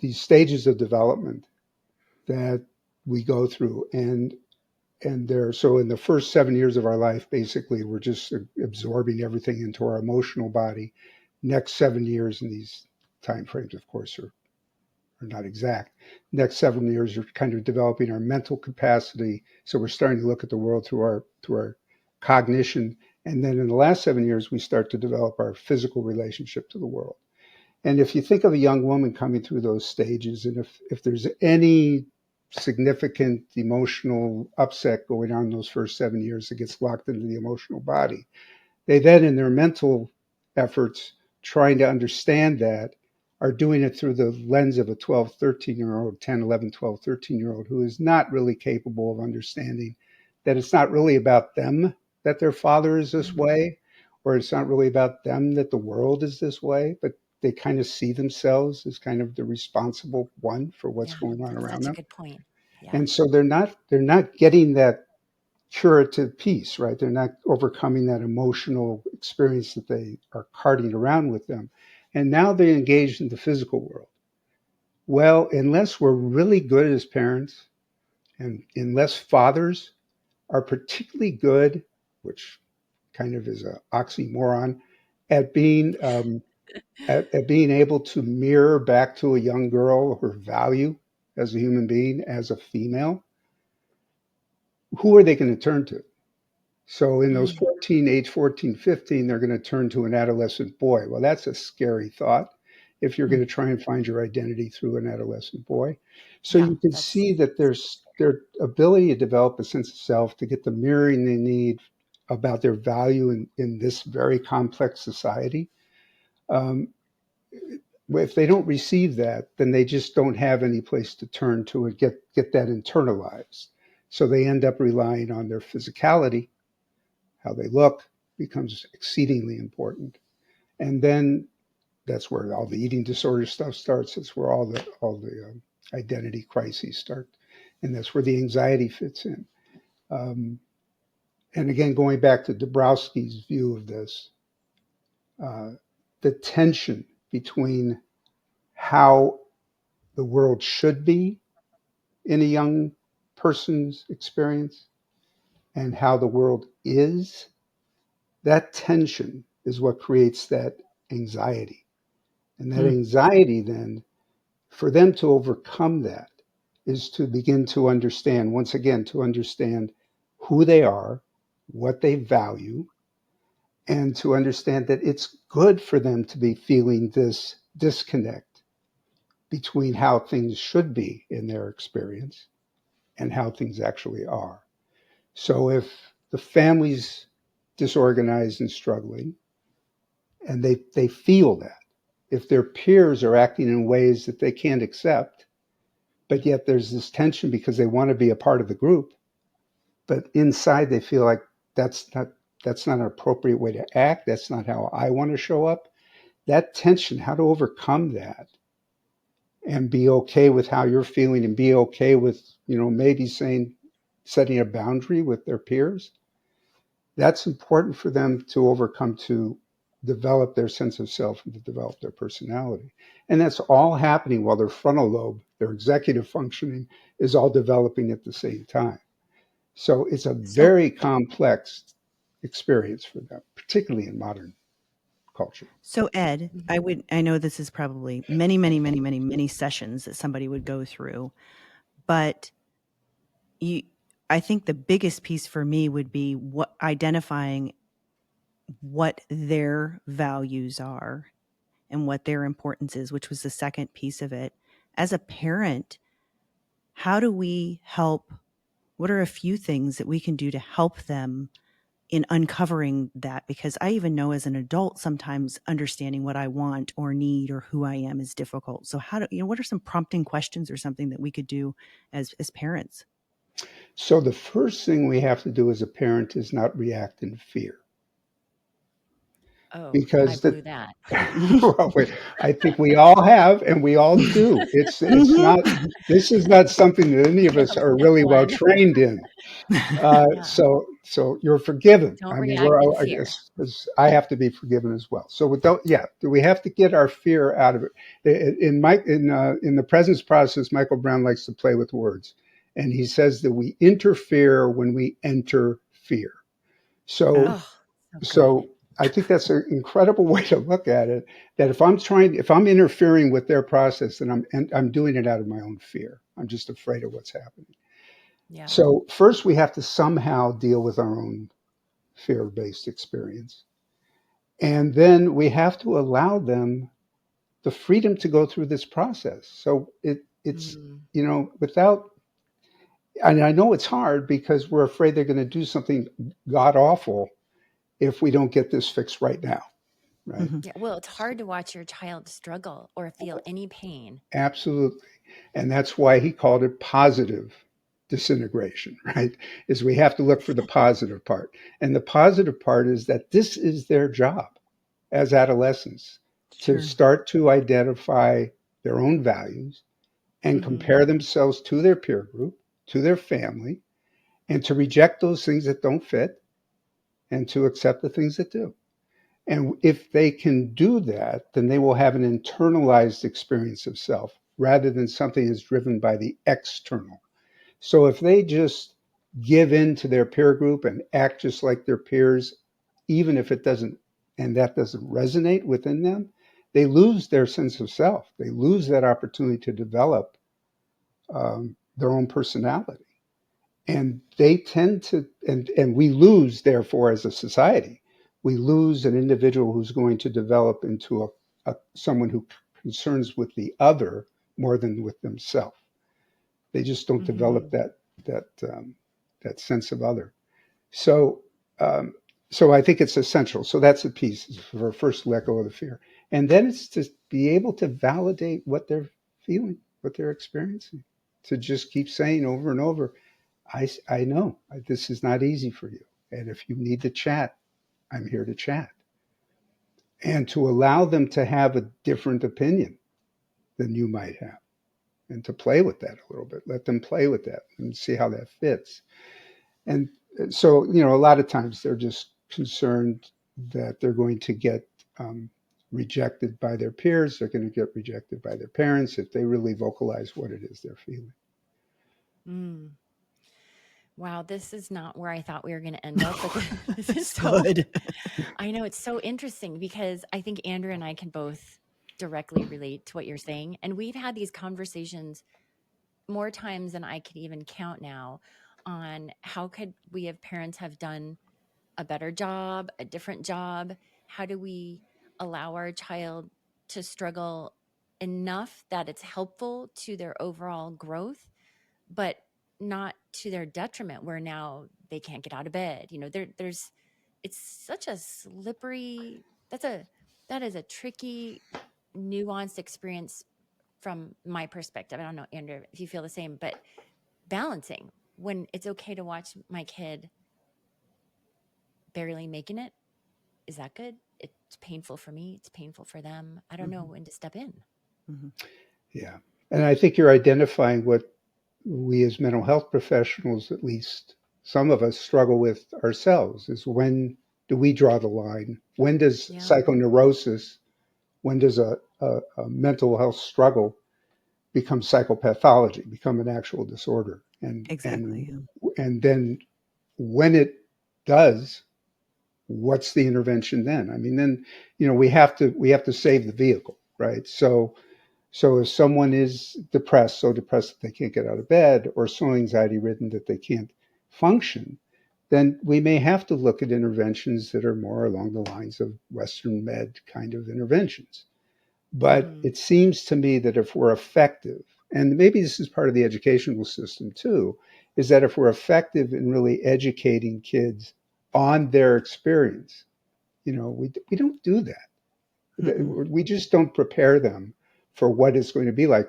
these stages of development that we go through, and there, so in the first 7 years of our life, basically, we're just absorbing everything into our emotional body. Next 7 years, in these time frames, of course, are not exact. Next 7 years, are kind of developing our mental capacity. So we're starting to look at the world through our cognition. And then in the last 7 years, we start to develop our physical relationship to the world. And if you think of a young woman coming through those stages, and if there's any significant emotional upset going on in those first 7 years that gets locked into the emotional body, they then, in their mental efforts, trying to understand that, are doing it through the lens of a 12, 13-year old, 10, 11, 12, 13-year old who is not really capable of understanding that it's not really about them that their father is this way, or it's not really about them that the world is this way, but they kind of see themselves as kind of the responsible one for what's Yeah, going on that's around such a them. good point. Yeah. And so they're not getting that curative piece, right? They're not overcoming that emotional experience that they are carting around with them. And now they're engaged in the physical world. Well, unless we're really good as parents, and unless fathers are particularly good, which kind of is an oxymoron, at being able to mirror back to a young girl her value as a human being, as a female, who are they going to turn to? So in those Mm. 14, age 14, 15, they're going to turn to an adolescent boy. Well, that's a scary thought if you're going Mm. to try and find your identity through an adolescent boy. So Yeah, you can that's see that their ability to develop a sense of self, to get the mirroring they need about their value in this very complex society. Um, if they don't receive that, then they just don't have any place to turn to and get that internalized. So they end up relying on their physicality. How they look becomes exceedingly important. And then that's where all the eating disorder stuff starts. That's where all the identity crises start, and that's where the anxiety fits in. Um, and again, going back to Dabrowski's view of this, uh, the tension between how the world should be in a young person's experience and how the world is, that tension is what creates that anxiety. And that Mm. anxiety, then, for them to overcome that, is to begin to understand, once again, to understand who they are, what they value, and to understand that it's good for them to be feeling this disconnect between how things should be in their experience and how things actually are. So if the family's disorganized and struggling, and they feel that, if their peers are acting in ways that they can't accept, but yet there's this tension because they want to be a part of the group, but inside they feel like that's not that's not an appropriate way to act, that's not how I want to show up. That tension, how to overcome that and be okay with how you're feeling, and be okay with, maybe saying, setting a boundary with their peers, that's important for them to overcome, to develop their sense of self and to develop their personality. And that's all happening while their frontal lobe, their executive functioning, is all developing at the same time. So it's a So, very complex experience for them, particularly in modern culture. so Ed, I know this is probably many, many, many, many, many sessions that somebody would go through, but you, I think the biggest piece for me would be what identifying what their values are and what their importance is, which was the second piece of it. As a parent, how do we help? What are a few things that we can do to help them in uncovering that? Because I even know as an adult, sometimes understanding what I want or need or who I am is difficult. So what are some prompting questions or something that we could do as parents? So the first thing we have to do as a parent is not react in fear. Oh, I because blew the that. well, I think we all have, and we all do. It's Mhm. not. This is not something that any of Yeah, us are step really well 1. trained in. Yeah. So you're forgiven. Don't I mean, react in I fear. guess 'cause I have to be forgiven as well. So we don't. Yeah, we have to get our fear out of it. In the presence process, Michael Brown likes to play with words, and he says that we interfere when we enter fear. So Oh, so good. so I think that's an incredible way to look at it. That if I'm interfering with their process, then I'm doing it out of my own fear. I'm just afraid of what's happening. Yeah. So first, we have to somehow deal with our own fear-based experience, and then we have to allow them the freedom to go through this process. So it's Mm. without. And I know it's hard because we're afraid they're going to do something god awful if we don't get this fixed right now, right? Mhm. Yeah, well, it's hard to watch your child struggle or feel any pain. Absolutely. And that's why he called it positive disintegration, right? Is we have to look for the positive part. And the positive part is that this is their job as adolescents to Sure. start to identify their own values and Mhm. compare themselves to their peer group, to their family, and to reject those things that don't fit and to accept the things that do. And if they can do that, then they will have an internalized experience of self rather than something that's driven by the external. So if they just give in to their peer group and act just like their peers, even if it doesn't, and that doesn't resonate within them, they lose their sense of self. They lose that opportunity to develop their own personality. And they tend to, and we lose, therefore, as a society, we lose an individual who's going to develop into someone who concerns with the other more than with themselves. They just don't develop Mhm. that that sense of other. So um, so I think it's essential. So that's a piece for first let go of the fear, and then it's to be able to validate what they're feeling, what they're experiencing, to just keep saying over and over, I know this is not easy for you. And if you need to chat, I'm here to chat. And to allow them to have a different opinion than you might have and to play with that a little bit. Let them play with that and see how that fits. And so, a lot of times they're just concerned that they're going to get rejected by their peers. They're going to get rejected by their parents if they really vocalize what it is they're feeling. Mm. Wow, this is not where I thought we were going to end up, but this is It's so good. I know it's so interesting because I think Andrew and I can both directly relate to what you're saying. And we've had these conversations more times than I can even count now on how could we have parents have done a better job, a different job? How do we allow our child to struggle enough that it's helpful to their overall growth, but not to their detriment where now they can't get out of bed? There's it's such a slippery that is a tricky, nuanced experience from my perspective. I don't know, Andrew, if you feel the same, but balancing when it's okay to watch my kid barely making it. Is that good? It's painful for me. It's painful for them. I don't know Mhm. when to step in. Mhm. Yeah. And I think you're identifying what we as mental health professionals, at least some of us, struggle with ourselves is when do we draw the line? When does Yeah. psychoneurosis, when does a mental health struggle become psychopathology, become an actual disorder? Exactly. And then when it does, what's the intervention then? I mean, then we have to save the vehicle, right? So if someone is depressed, so depressed that they can't get out of bed, or so anxiety ridden that they can't function, then we may have to look at interventions that are more along the lines of Western med kind of interventions. But Mhm. it seems to me that if we're effective, and maybe this is part of the educational system too, is that if we're effective in really educating kids on their experience, we don't do that. Mm-mm. We just don't prepare them for what it's going to be like.